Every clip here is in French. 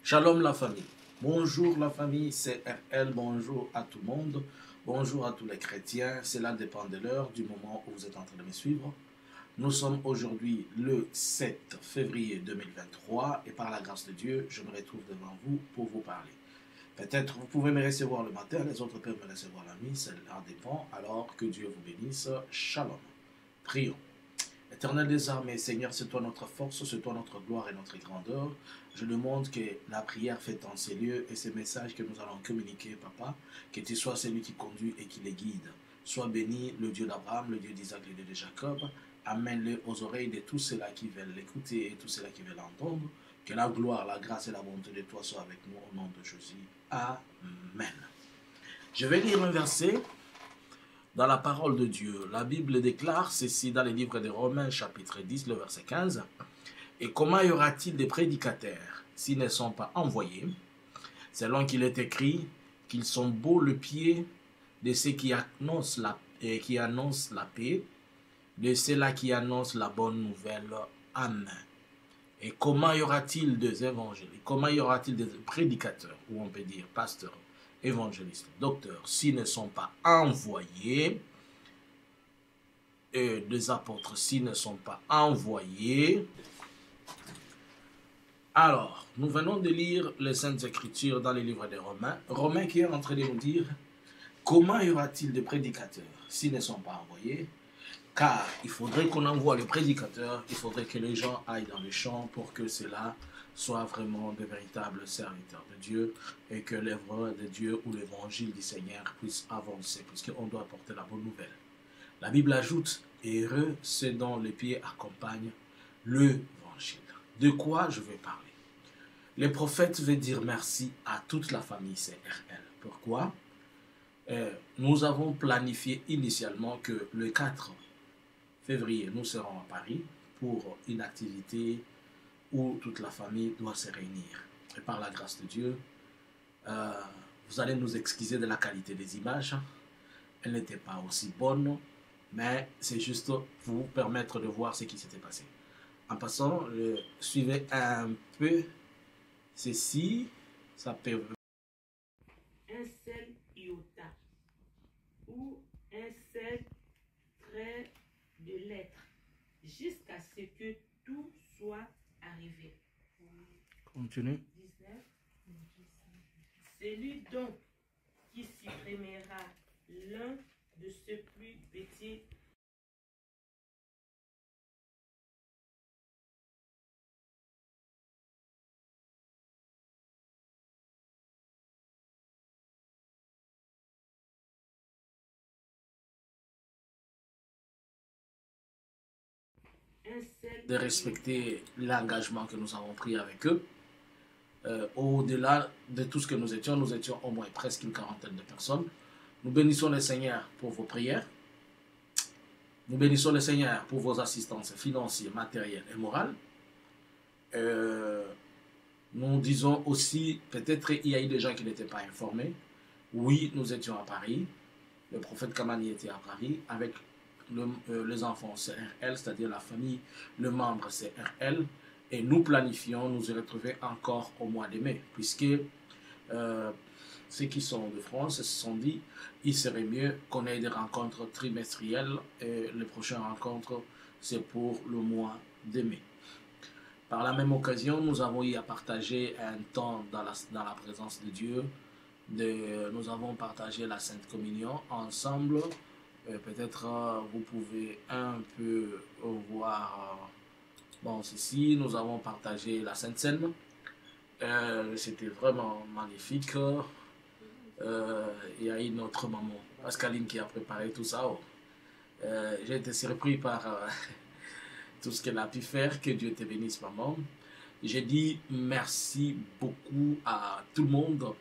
Shalom la famille. Bonjour la famille, c'est RL. Bonjour à tout le monde. Bonjour à tous les chrétiens. Cela dépend de l'heure, du moment où vous êtes en train de me suivre. Nous sommes aujourd'hui le 7 février 2023 et par la grâce de Dieu, je me retrouve devant vous pour vous parler. Peut-être vous pouvez me recevoir le matin, les autres peuvent me recevoir la nuit, cela dépend. Alors que Dieu vous bénisse. Shalom. Prions. Éternel des armées, Seigneur, c'est toi notre force, c'est toi notre gloire et notre grandeur. Je demande que la prière faite en ces lieux et ces messages que nous allons communiquer, Papa, que tu sois celui qui conduit et qui les guide. Sois béni, le Dieu d'Abraham, le Dieu d'Isaac, le Dieu de Jacob. Amène-le aux oreilles de tous ceux-là qui veulent l'écouter et tous ceux-là qui veulent l'entendre. Que la gloire, la grâce et la bonté de toi soient avec nous au nom de Jésus. Amen. Je vais lire un verset dans la parole de Dieu. La Bible déclare ceci dans le livre de Romains chapitre 10, le verset 15. Et comment y aura-t-il des prédicateurs s'ils ne sont pas envoyés? Selon qu'il est écrit qu'ils sont beaux le pied de ceux qui annoncent la paix, de ceux-là qui annoncent la bonne nouvelle. Amen. Et comment y aura-t-il des évangiles? Comment y aura-t-il des prédicateurs, ou on peut dire pasteurs, évangélistes, docteurs, s'ils ne sont pas envoyés? Et des apôtres, s'ils ne sont pas envoyés? Alors, nous venons de lire les Saintes Écritures dans le livre des Romains. Romains qui est en train de nous dire comment y aura-t-il des prédicateurs s'ils ne sont pas envoyés? Car il faudrait qu'on envoie les prédicateurs, il faudrait que les gens aillent dans les champs pour que cela soit vraiment de véritables serviteurs de Dieu et que l'œuvre de Dieu ou l'évangile du Seigneur puisse avancer, puisqu'on doit porter la bonne nouvelle. La Bible ajoute, et heureux ceux dont les pieds accompagnent l'évangile. De quoi je vais parler? Les prophètes veulent dire merci à toute la famille CRL. Pourquoi? Nous avons planifié initialement que le 4 février, nous serons à Paris pour une activité où toute la famille doit se réunir. Et par la grâce de Dieu, vous allez nous excuser de la qualité des images. Elle n'était pas aussi bonne, mais c'est juste pour vous permettre de voir ce qui s'était passé. En passant, suivez un peu ceci, ça peut... Un seul iota ou un seul trait de lettre jusqu'à ce que tout soit arrivé. Continue. 19. Celui donc qui supprimera l'un de ce plus petit de respecter l'engagement que nous avons pris avec eux. Au-delà de tout ce que nous étions au moins presque une quarantaine de personnes. Nous bénissons le Seigneur pour vos prières. Nous bénissons le Seigneur pour vos assistances financières, matérielles et morales. Nous disons aussi, peut-être il y a eu des gens qui n'étaient pas informés. Oui, nous étions à Paris. Le prophète Kamani était à Paris avec les enfants CRL, c'est-à-dire la famille, le membre CRL. Et nous planifions nous y retrouver encore au mois de mai, puisque ceux qui sont de France se sont dit il serait mieux qu'on ait des rencontres trimestrielles et les prochaines rencontres, c'est pour le mois de mai. Par la même occasion, nous avons eu à partager un temps dans la présence de Dieu. Nous avons partagé la Sainte Communion ensemble. Peut-être vous pouvez un peu voir bon, ceci. Nous avons partagé la Sainte Seine. C'était vraiment magnifique. Il y a eu notre maman, Pascaline, qui a préparé tout ça. J'ai été surpris par tout ce qu'elle a pu faire. Que Dieu te bénisse, maman. J'ai dit merci beaucoup à tout le monde.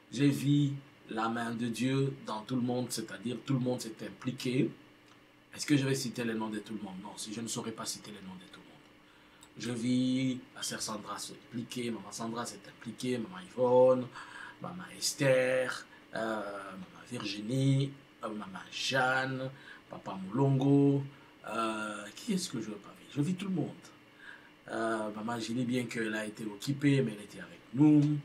J'ai vu la main de Dieu dans tout le monde, c'est-à-dire tout le monde s'est impliqué. Est-ce que je vais citer les noms de tout le monde? Non, si je ne saurais pas citer les noms de tout le monde. Je vis la sœur Sandra s'impliquer, maman Sandra s'est impliquée, maman Yvonne, maman Esther, maman Virginie, maman Jeanne, papa Moulongo. Qui est-ce que je veux pas vivre? Je vis tout le monde. Maman Julie, bien qu'elle a été occupée, mais elle était avec nous.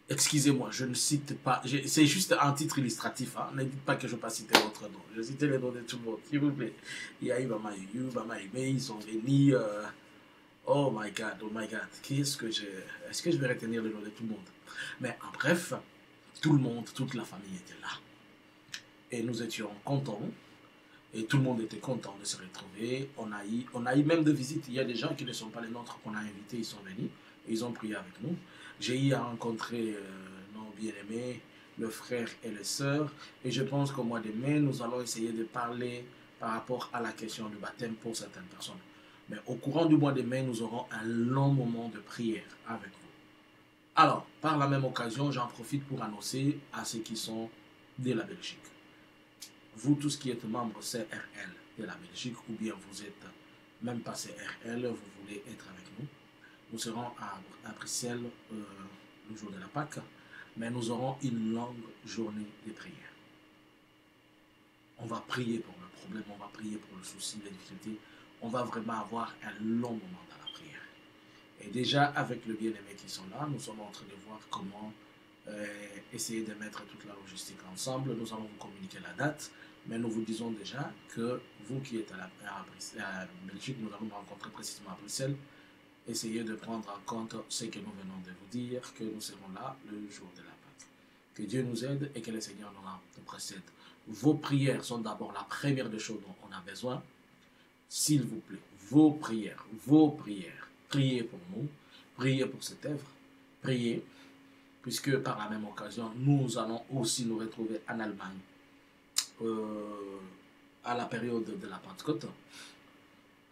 Excusez-moi, je ne cite pas, c'est juste un titre illustratif, hein. Ne dites pas que je ne vais pas citer votre nom. Je cite les noms de tout le monde, s'il vous plaît. Il y a eu Maman Yuyu, Maman Aimé, ils sont venus. Oh my God, oh my God. Est-ce que je vais retenir le nom de tout le monde? Mais en bref, tout le monde, toute la famille était là. Et nous étions contents. Et tout le monde était content de se retrouver. On a eu même des visites. Il y a des gens qui ne sont pas les nôtres qu'on a invités, ils sont venus. Et ils ont prié avec nous. J'ai eu à rencontrer nos bien-aimés, le frère et les sœurs. Et je pense qu'au mois de mai, nous allons essayer de parler par rapport à la question du baptême pour certaines personnes. Mais au courant du mois de mai, nous aurons un long moment de prière avec vous. Alors, par la même occasion, j'en profite pour annoncer à ceux qui sont de la Belgique. Vous tous qui êtes membres CRL de la Belgique, ou bien vous êtes même pas CRL, vous voulez être avec nous. Nous serons à Bruxelles le jour de la Pâque, mais nous aurons une longue journée de prière. On va prier pour le problème, on va prier pour le souci, les difficultés. On va vraiment avoir un long moment dans la prière. Et déjà, avec le bien-aimé qui sont là, nous sommes en train de voir comment essayer de mettre toute la logistique ensemble. Nous allons vous communiquer la date, mais nous vous disons déjà que vous qui êtes à Belgique, nous allons nous rencontrer précisément à Bruxelles. Essayez de prendre en compte ce que nous venons de vous dire, que nous serons là le jour de la Pâque. Que Dieu nous aide et que le Seigneur nous précède. Vos prières sont d'abord la première des choses dont on a besoin. S'il vous plaît, vos prières. Priez pour nous, priez pour cette œuvre, priez, puisque par la même occasion, nous allons aussi nous retrouver en Allemagne à la période de la Pentecôte.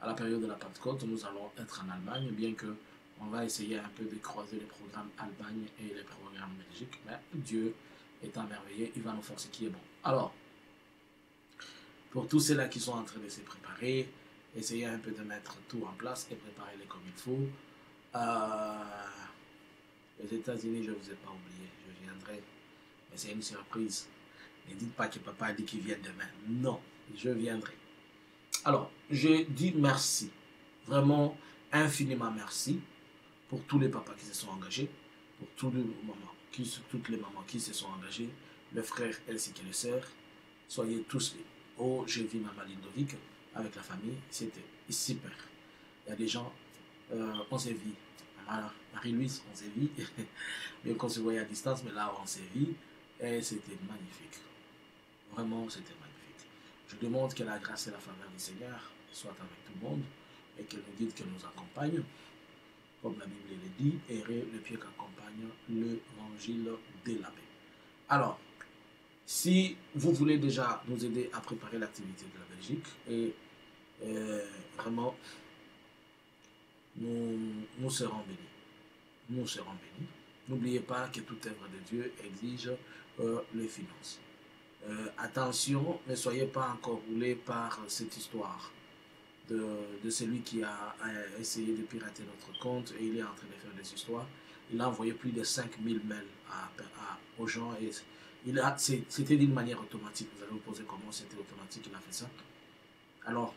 À la période de la Pentecôte, nous allons être en Allemagne, bien que on va essayer un peu de croiser les programmes Allemagne et les programmes Belgique, mais Dieu étant merveilleux, il va nous faire ce qui est bon. Alors, pour tous ceux-là qui sont en train de se préparer, essayez un peu de mettre tout en place et préparez-les comme il faut. Les États-Unis, je ne vous ai pas oublié, je viendrai, mais c'est une surprise. Ne dites pas que papa a dit qu'il vient demain. Non, je viendrai. Alors, je dis merci, vraiment infiniment merci pour tous les papas qui se sont engagés, pour toutes les mamans qui se sont engagées, les frères ainsi que les sœurs. Soyez tous les. Oh, j'ai vu Maman Lindovic avec la famille, c'était super. Il y a des gens, on s'est vu. Marie-Louise, on s'est vu, bien qu'on se voyait à distance, mais là on s'est vu et c'était magnifique. Vraiment, c'était magnifique. Je demande que la grâce et la faveur du Seigneur soient avec tout le monde et qu'elle nous guide, qu'elle nous accompagne. Comme la Bible le dit, errer le pied qu'accompagne l'évangile de la paix. Alors, si vous voulez déjà nous aider à préparer l'activité de la Belgique, et vraiment, nous serons bénis. Nous serons bénis. N'oubliez pas que toute œuvre de Dieu exige les finances. Attention, ne soyez pas encore roulés par cette histoire de celui qui a essayé de pirater notre compte et il est en train de faire des histoires. Il a envoyé plus de 5000 mails aux gens et c'était d'une manière automatique. Vous allez vous poser comment c'était automatique, il a fait ça. Alors,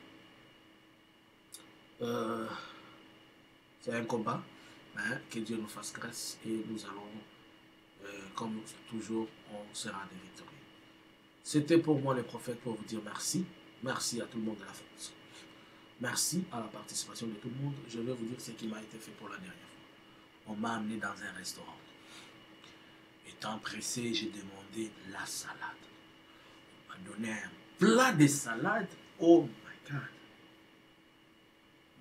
c'est un combat, hein, que Dieu nous fasse grâce et nous allons, comme toujours, on sera des victorieux. C'était pour moi les prophètes pour vous dire merci. Merci à tout le monde de la France. Merci à la participation de tout le monde. Je vais vous dire ce qui m'a été fait pour la dernière fois. On m'a amené dans un restaurant. Étant pressé, j'ai demandé la salade. On m'a donné un plat de salade. Oh my God.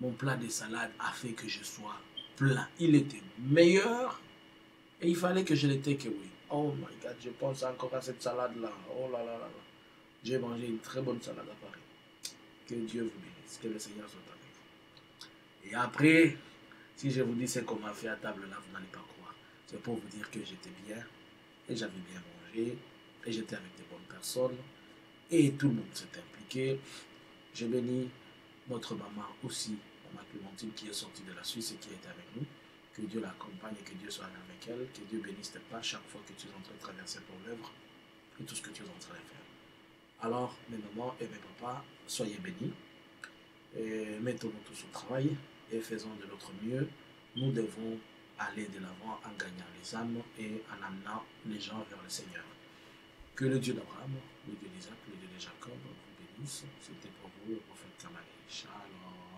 Mon plat de salade a fait que je sois plein. Il était meilleur et il fallait que je le take away. Oh my God, je pense encore à cette salade-là. Oh là là là là. J'ai mangé une très bonne salade à Paris. Que Dieu vous bénisse, que le Seigneur soit avec vous. Et après, si je vous dis ce qu'on m'a fait à table là, vous n'allez pas croire. C'est pour vous dire que j'étais bien, et j'avais bien mangé, et j'étais avec des bonnes personnes, et tout le monde s'est impliqué. J'ai béni notre maman aussi, Maman Clémentine, qui est sortie de la Suisse et qui est avec nous. Que Dieu l'accompagne et que Dieu soit avec elle, que Dieu bénisse tes pas chaque fois que tu es en train de traverser ton œuvre, et tout ce que tu es en train de faire. Alors, mes mamans et mes papas, soyez bénis. Mettons-nous tous au travail et faisons de notre mieux. Nous devons aller de l'avant en gagnant les âmes et en amenant les gens vers le Seigneur. Que le Dieu d'Abraham, le Dieu d'Isaac, le Dieu de Jacob vous bénisse. C'était pour vous le prophète Kamani. Shalom.